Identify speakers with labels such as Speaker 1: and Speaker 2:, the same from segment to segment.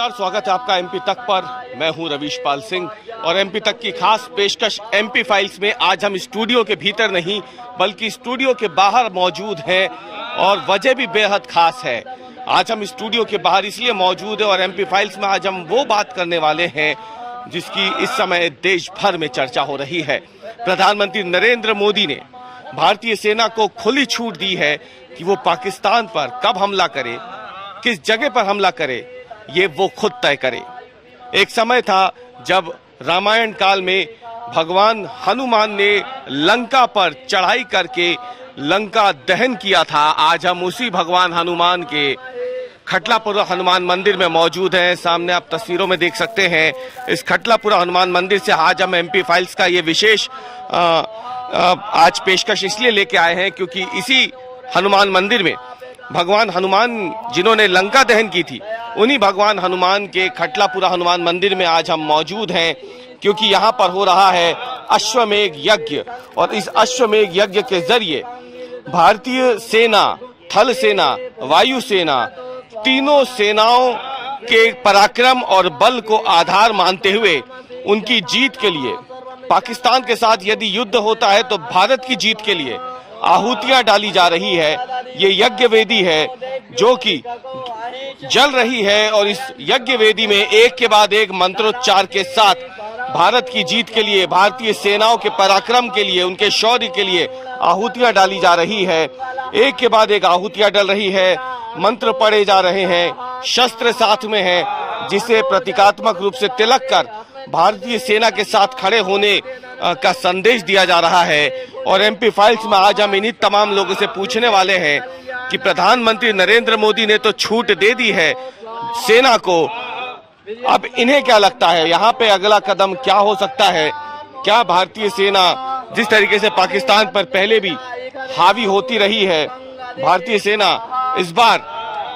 Speaker 1: नमस्कार, स्वागत है आपका एमपी तक पर। मैं हूं रवीश पाल सिंह और एमपी तक की खास पेशकश एमपी फाइल्स में आज हम स्टूडियो के भीतर नहीं बल्कि स्टूडियो के बाहर मौजूद हैं और वजह भी बेहद खास है। आज हम स्टूडियो के बाहर इसलिए मौजूद है और एमपी फाइल्स में आज हम वो बात करने वाले हैं जिसकी इस समय देश भर में चर्चा हो रही है। प्रधानमंत्री नरेंद्र मोदी ने भारतीय सेना को खुली छूट दी है कि वो पाकिस्तान पर कब हमला करे, किस जगह पर हमला करे, ये वो खुद तय करे। एक समय था जब रामायण काल में भगवान हनुमान ने लंका पर चढ़ाई करके लंका दहन किया था। आज हम उसी भगवान हनुमान के खटलापुरा हनुमान मंदिर में मौजूद हैं। सामने आप तस्वीरों में देख सकते हैं इस खटलापुरा हनुमान मंदिर से आज हम एमपी फाइल्स का ये विशेष आज पेशकश इसलिए लेके आए हैं क्योंकि इसी हनुमान मंदिर में भगवान हनुमान जिन्होंने लंका दहन की थी, उन्हीं भगवान हनुमान के खटलापुरा हनुमान मंदिर में आज हम मौजूद हैं क्योंकि यहाँ पर हो रहा है अश्वमेध यज्ञ। और इस अश्वमेध यज्ञ के जरिए भारतीय सेना, थल सेना, वायु सेना, तीनों सेनाओं के पराक्रम और बल को आधार मानते हुए उनकी जीत के लिए, पाकिस्तान के साथ यदि युद्ध होता है तो भारत की जीत के लिए आहुतियां डाली जा रही है। ये यज्ञ वेदी है जो कि जल रही है और इस यज्ञ वेदी में एक के बाद एक मंत्रोच्चार के साथ भारत की जीत के लिए, भारतीय सेनाओं के पराक्रम के लिए, उनके शौर्य के लिए आहुतियां डाली जा रही है। एक के बाद एक आहुतियां डल रही है, मंत्र पढ़े जा रहे हैं, शस्त्र साथ में है, जिसे प्रतीकात्मक रूप से तिलक कर भारतीय सेना के साथ खड़े होने का संदेश दिया जा रहा है। और एमपी फाइल्स में आज हम इन्हीं तमाम लोगों से पूछने वाले हैं कि प्रधानमंत्री नरेंद्र मोदी ने तो छूट दे दी है सेना को, अब इन्हें क्या लगता है, यहाँ पे अगला कदम क्या हो सकता है? क्या भारतीय सेना जिस तरीके से पाकिस्तान पर पहले भी हावी होती रही है, भारतीय सेना इस बार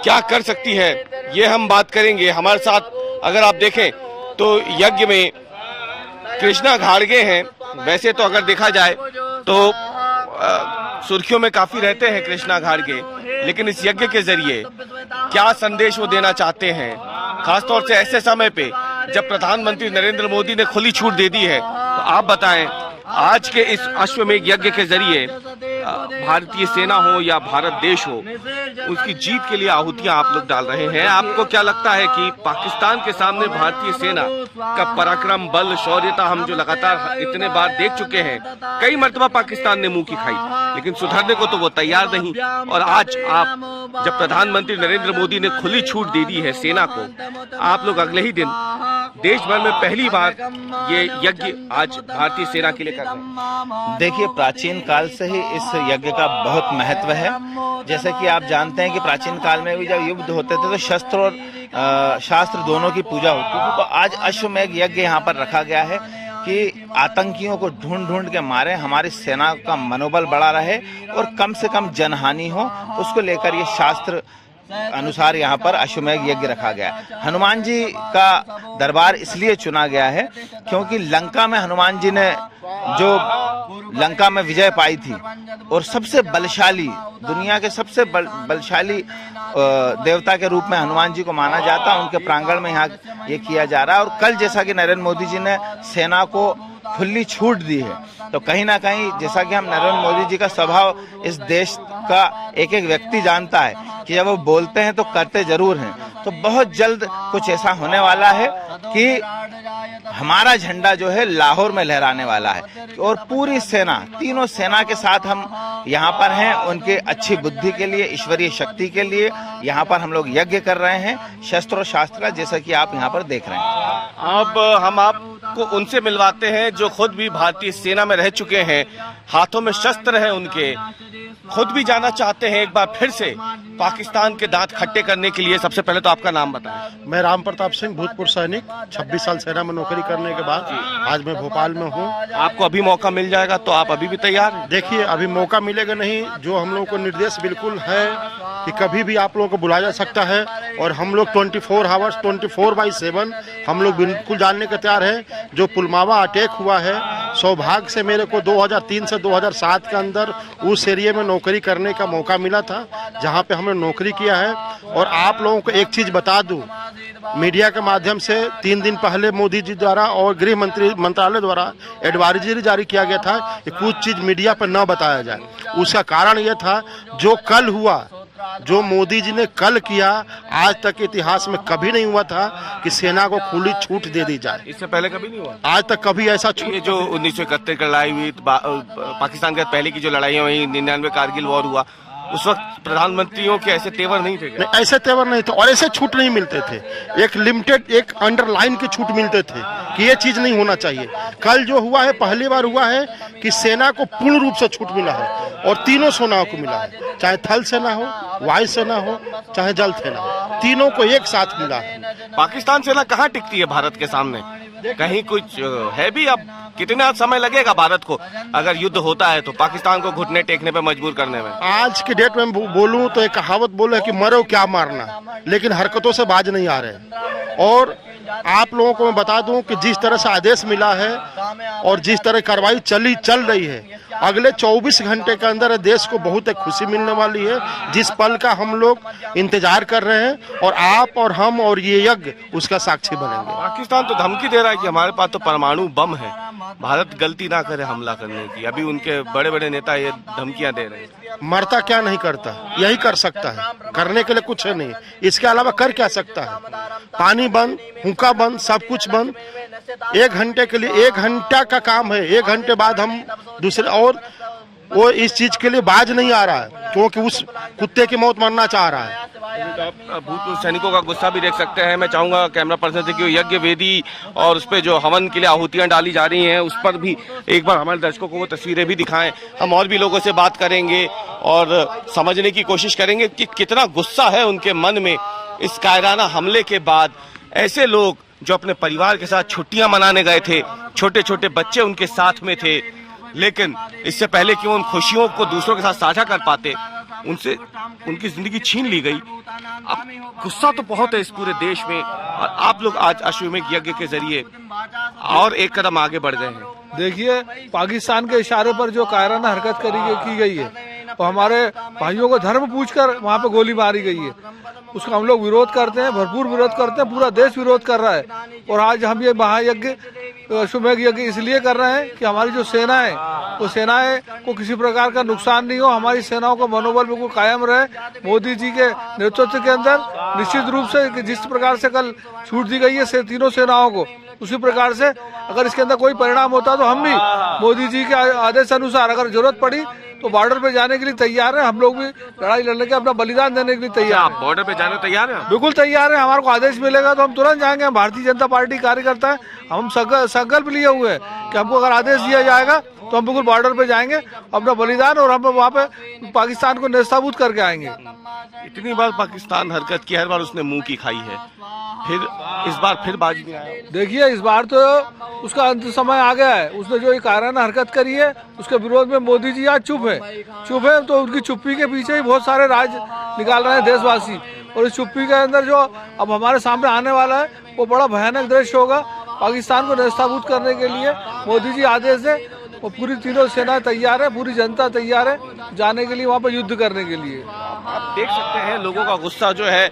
Speaker 1: क्या कर सकती है, ये हम बात करेंगे। हमारे साथ अगर आप देखें तो यज्ञ में कृष्णा घाड़गे हैं। वैसे तो अगर देखा जाए तो सुर्खियों में काफी रहते हैं कृष्णा घाड़गे, लेकिन इस यज्ञ के जरिए क्या संदेश वो देना चाहते हैं, खासतौर से ऐसे समय पे जब प्रधानमंत्री नरेंद्र मोदी ने खुली छूट दे दी है, तो आप बताएं आज के इस अश्वमेध यज्ञ के जरिए भारतीय सेना हो या भारत देश हो, उसकी जीत के लिए आहुतियां आप लोग डाल रहे हैं। आपको क्या लगता है कि पाकिस्तान के सामने भारतीय सेना का पराक्रम, बल, शौर्यता हम जो लगातार इतने बार देख चुके हैं, कई मर्तबा पाकिस्तान ने मुंह की खाई, लेकिन सुधरने को तो वो तैयार नहीं। और आज आप जब प्रधानमंत्री नरेंद्र मोदी ने खुली छूट दे दी है सेना को, आप लोग अगले ही दिन देश भर में पहली बार ये यज्ञ आज भारतीय सेना के लिए कर रहे हैं।
Speaker 2: देखिए, प्राचीन काल से ही इस यज्ञ का बहुत महत्व है। जैसे कि आप जानते हैं कि प्राचीन काल में भी जब युद्ध होते थे तो शस्त्र और शास्त्र दोनों की पूजा होती थी। तो आज अश्वमेध यज्ञ यहाँ पर रखा गया है कि आतंकियों को ढूंढ ढूंढ के मारे, हमारी सेना का मनोबल बढ़ा रहे और कम से कम जनहानि हो, उसको लेकर ये शास्त्र अनुसार यहाँ पर अश्वमेध यज्ञ रखा गया है। हनुमान जी का दरबार इसलिए चुना गया है क्योंकि लंका में हनुमान जी ने जो लंका में विजय पाई थी और सबसे बलशाली, दुनिया के सबसे बलशाली देवता के रूप में हनुमान जी को माना जाता है। उनके प्रांगण में यहाँ ये किया जा रहा है। और कल जैसा कि नरेंद्र मोदी जी ने सेना को खुली छूट दी है, तो कहीं ना कहीं जैसा कि हम नरेंद्र मोदी जी का स्वभाव इस देश का एक एक व्यक्ति जानता है कि जब वो बोलते हैं तो करते जरूर हैं। तो बहुत जल्द कुछ ऐसा होने वाला है कि हमारा झंडा जो है लाहौर में लहराने वाला है और पूरी सेना, तीनों सेना के साथ हम यहाँ पर हैं। उनके अच्छी बुद्धि के लिए, ईश्वरीय शक्ति के लिए यहाँ पर हम लोग यज्ञ कर रहे हैं, शस्त्र और शास्त्र का, जैसा कि आप यहाँ पर देख रहे हैं।
Speaker 1: अब हम आपको उनसे मिलवाते हैं जो खुद भी भारतीय सेना में रह चुके हैं, हाथों में शस्त्र है उनके, खुद भी जाना चाहते हैं एक बार फिर से पाकिस्तान के दांत खट्टे करने के लिए। सबसे पहले तो आपका नाम बताएं।
Speaker 3: मैं राम प्रताप सिंह, भूतपूर्व सैनिक, 26 साल सेना में नौकरी करने के बाद आज मैं भोपाल में हूँ।
Speaker 1: आपको अभी मौका मिल जाएगा तो आप अभी भी तैयार हैं?
Speaker 3: देखिए, अभी मौका मिलेगा नहीं, जो हम लोगों को निर्देश बिल्कुल है कि कभी भी आप लोगों को बुलाया जा सकता है और हम लोग 24 आवर्स 24/7 हम लोग बिल्कुल जानने के तैयार है। जो पुलवामा अटैक हुआ है, सौभाग्य से मेरे को 2003 से 2007 के अंदर उस एरिया में नौकरी करने का मौका मिला था, जहां पे हमने नौकरी किया है। और आप लोगों को एक चीज बता दूं मीडिया के माध्यम से 3 दिन पहले मोदी जी द्वारा और गृह मंत्रालय द्वारा एडवाइजरी जारी किया गया था कि कुछ चीज मीडिया पर न बताया जाए। उसका कारण यह था जो कल हुआ, जो मोदी जी ने कल किया, आज तक इतिहास में कभी नहीं हुआ था कि सेना को खुली छूट दे दी जाए।
Speaker 1: इससे पहले कभी नहीं हुआ,
Speaker 3: आज तक कभी ऐसा छूट।
Speaker 1: ये जो 1971 की लड़ाई हुई, पाकिस्तान के पहले की जो लड़ाइयाँ हुई, 99 कारगिल वॉर हुआ, उस वक्त प्रधानमंत्रियों के ऐसे तेवर नहीं थे क्या?
Speaker 3: नहीं, ऐसे तेवर नहीं थे और ऐसे छूट नहीं मिलते थे। एक लिमिटेड, एक अंडरलाइन की छूट मिलते थे कि ये चीज नहीं होना चाहिए। कल जो हुआ है, पहली बार हुआ है कि सेना को पूर्ण रूप से छूट मिला है और तीनों सेनाओं को मिला है, चाहे थल सेना हो, वायु सेना हो, चाहे जल सेना हो, तीनों को एक साथ मिला है।
Speaker 1: पाकिस्तान सेना कहाँ टिकती है भारत के सामने? कहीं कुछ है भी? अब कितना समय लगेगा भारत को, अगर युद्ध होता है तो पाकिस्तान को घुटने टेकने पे मजबूर करने में?
Speaker 3: आज की डेट में बोलूं तो एक कहावत बोले कि मरो क्या मारना, लेकिन हरकतों से बाज नहीं आ रहे। और आप लोगों को मैं बता दूं कि जिस तरह से आदेश मिला है और जिस तरह कार्रवाई चल रही है, अगले 24 घंटे के अंदर देश को बहुत एक खुशी मिलने वाली है, जिस पल का हम लोग इंतजार कर रहे हैं। और आप और हम और ये यज्ञ उसका साक्षी बनेंगे।
Speaker 1: पाकिस्तान तो धमकी दे रहा है कि हमारे पास तो परमाणु बम है, भारत गलती ना करे हमला करने की। अभी उनके बड़े बड़े नेता ये धमकियां दे रहे हैं।
Speaker 3: मरता क्या नहीं करता, यही कर सकता है, करने के लिए कुछ है नहीं, इसके अलावा कर क्या सकता है? पानी बंद, हुक्का बंद, सब कुछ बंद। 1 घंटे के लिए 1 घंटा का काम है, 1 घंटे बाद हम दूसरे, और वो इस चीज के लिए बाज नहीं आ रहा है क्योंकि उस कुत्ते की मौत मरना चाह रहा है।
Speaker 1: भूतपूर्व सैनिकों का गुस्सा भी देख सकते हैं। मैं चाहूंगा कैमरा पर्सन से कि यज्ञ वेदी और उस पे जो हवन के लिए आहुतियां डाली जा रही हैं उस पर भी एक बार हमारे दर्शकों को वो तस्वीरें भी दिखाएं। हम और भी लोगों से बात करेंगे और समझने की कोशिश करेंगे कि कितना गुस्सा है उनके मन में इस कायराना हमले के बाद। ऐसे लोग जो अपने परिवार के साथ छुट्टियां मनाने गए थे, छोटे छोटे बच्चे उनके साथ में थे, लेकिन इससे पहले कि वो उन खुशियों को दूसरों के साथ साझा कर पाते, उनसे उनकी जिंदगी छीन ली गई। अब गुस्सा तो बहुत है इस पूरे देश में, और आप लोग आज अश्वमेध यज्ञ के जरिए और एक कदम आगे बढ़ गए हैं।
Speaker 4: देखिए, पाकिस्तान के इशारे पर जो कायराना हरकत की गई है और हमारे भाइयों को धर्म पूछकर वहाँ पे गोली मारी गई है, उसका हम लोग विरोध करते हैं, भरपूर विरोध करते हैं। पूरा देश विरोध कर रहा है। और आज हम ये महायज्ञ, अश्वमेध यज्ञ इसलिए कर रहे हैं कि हमारी जो सेना है, वो सेनाएं को किसी प्रकार का नुकसान नहीं हो, हमारी सेनाओं का मनोबल बिल्कुल कायम रहे। मोदी जी के नेतृत्व के अंदर निश्चित रूप से जिस प्रकार से कल छूट दी गई है तीनों सेनाओं को, उसी प्रकार से अगर इसके अंदर कोई परिणाम होता तो हम भी मोदी जी के आदेश अनुसार अगर जरूरत पड़ी तो बॉर्डर पे जाने के लिए तैयार है। हम लोग भी लड़ाई लड़ने के, अपना बलिदान देने के लिए तैयार हैं।
Speaker 1: आप बॉर्डर पे जाने तैयार हैं?
Speaker 4: बिल्कुल तैयार है। हमारे को आदेश मिलेगा तो हम तुरंत जाएंगे। हम भारतीय जनता पार्टी कार्यकर्ता है, हम संकल्प लिए हुए हैं कि हमको अगर आदेश दिया जाएगा तो हम बिल्कुल बॉर्डर पे जाएंगे, अपना बलिदान और हम वहाँ पे पाकिस्तान को नेस्ताबूद करके आएंगे।
Speaker 1: इतनी बार पाकिस्तान हरकत की, हर बार उसने मुंह की खाई है, फिर इस बार फिर बाज नहीं आया।
Speaker 4: देखिए, इस बार तो उसका अंत समय आ गया है। उसने जो ये कायराना हरकत करी है उसके विरोध में मोदी जी आज चुप है। तो उनकी चुप्पी के पीछे ही बहुत सारे राज निकाल रहे हैं देशवासी। और इस चुप्पी के अंदर जो अब हमारे सामने आने वाला है वो बड़ा भयानक दृश्य होगा। पाकिस्तान को नेस्ताबूद करने के लिए मोदी जी आदेश दे, वो पूरी तीनों सेना तैयार है, पूरी जनता तैयार है जाने के लिए, वहाँ पर युद्ध करने के लिए।
Speaker 1: आप देख सकते हैं लोगों का गुस्सा जो है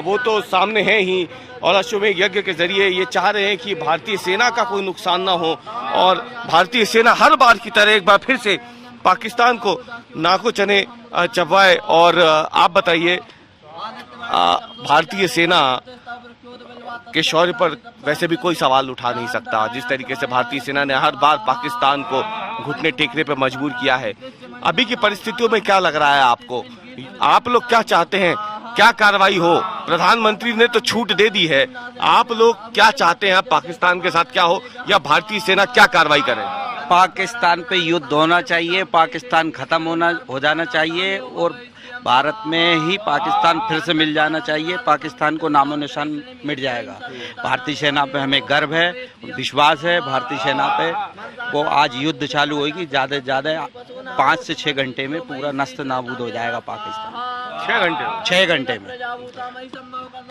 Speaker 1: वो तो सामने है ही, और अश्वमेध यज्ञ के जरिए ये चाह रहे हैं कि भारतीय सेना का कोई नुकसान ना हो, और भारतीय सेना हर बार की तरह एक बार फिर से पाकिस्तान को नाको चने चबवाए। और आप बताइए, भारतीय सेना के शौर्य पर वैसे भी कोई सवाल उठा नहीं सकता। जिस तरीके से भारतीय सेना ने हर बार पाकिस्तान को घुटने टेकने पे मजबूर किया है, अभी की परिस्थितियों में क्या लग रहा है आपको? आप लोग क्या चाहते हैं, क्या कार्रवाई हो? प्रधानमंत्री ने तो छूट दे दी है, आप लोग क्या चाहते हैं? पाकिस्तान के साथ क्या हो, या भारतीय सेना क्या कार्रवाई करे?
Speaker 5: पाकिस्तान पे युद्ध होना चाहिए, पाकिस्तान खत्म हो जाना चाहिए और भारत में ही पाकिस्तान फिर से मिल जाना चाहिए। पाकिस्तान को नामो निशान मिट जाएगा। भारतीय सेना पे हमें गर्व है, विश्वास है भारतीय सेना पे। वो आज युद्ध चालू होगी, ज़्यादा से ज़्यादा 5 से 6 घंटे में पूरा नष्ट नाबूद हो जाएगा पाकिस्तान। 6 घंटे में।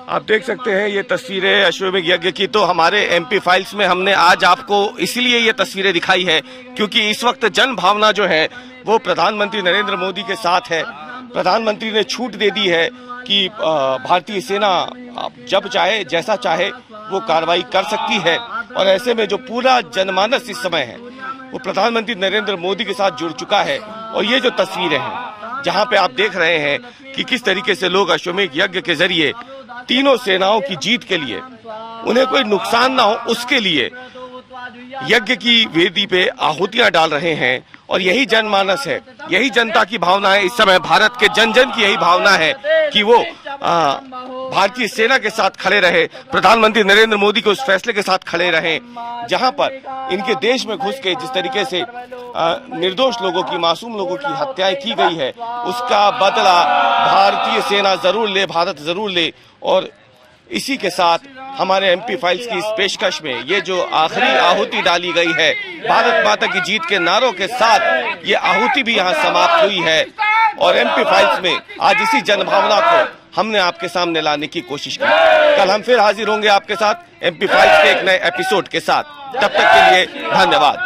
Speaker 1: आप देख सकते हैं ये तस्वीरें अश्वमेध यज्ञ की। तो हमारे एमपी फाइल्स में हमने आज आपको इसलिए ये तस्वीरें दिखाई है क्योंकि इस वक्त जन भावना जो है वो प्रधानमंत्री नरेंद्र मोदी के साथ है। प्रधानमंत्री ने छूट दे दी है कि भारतीय सेना जब चाहे जैसा चाहे वो कार्रवाई कर सकती है। और ऐसे में जो पूरा जनमानस इस समय है वो प्रधानमंत्री नरेंद्र मोदी के साथ जुड़ चुका है। और ये जो तस्वीरें हैं जहां पे आप देख रहे हैं कि किस तरीके से लोग अश्वमेध यज्ञ के जरिए तीनों सेनाओं की जीत के लिए, उन्हें कोई नुकसान ना हो उसके लिए यज्ञ की वेदी पे आहुतियां डाल रहे हैं। और यही जनमानस है, यही जनता की भावना है। इस समय भारत के जन जन की यही भावना है कि वो भारतीय सेना के साथ खड़े रहे, प्रधानमंत्री नरेंद्र मोदी के उस फैसले के साथ खड़े रहे जहां पर इनके देश में घुस के जिस तरीके से निर्दोष लोगों की, मासूम लोगों की हत्याएं की गई है, उसका बदला भारतीय सेना जरूर ले, भारत जरूर ले। और इसी के साथ हमारे एमपी फाइल्स की इस पेशकश में ये जो आखिरी आहुति डाली गई है, भारत माता की जीत के नारों के साथ ये आहुति भी यहाँ समाप्त हुई है। और एमपी फाइल्स में आज इसी जनभावना को हमने आपके सामने लाने की कोशिश की। कल हम फिर हाजिर होंगे आपके साथ एमपी फाइल्स के एक नए एपिसोड के साथ। तब तक के लिए धन्यवाद।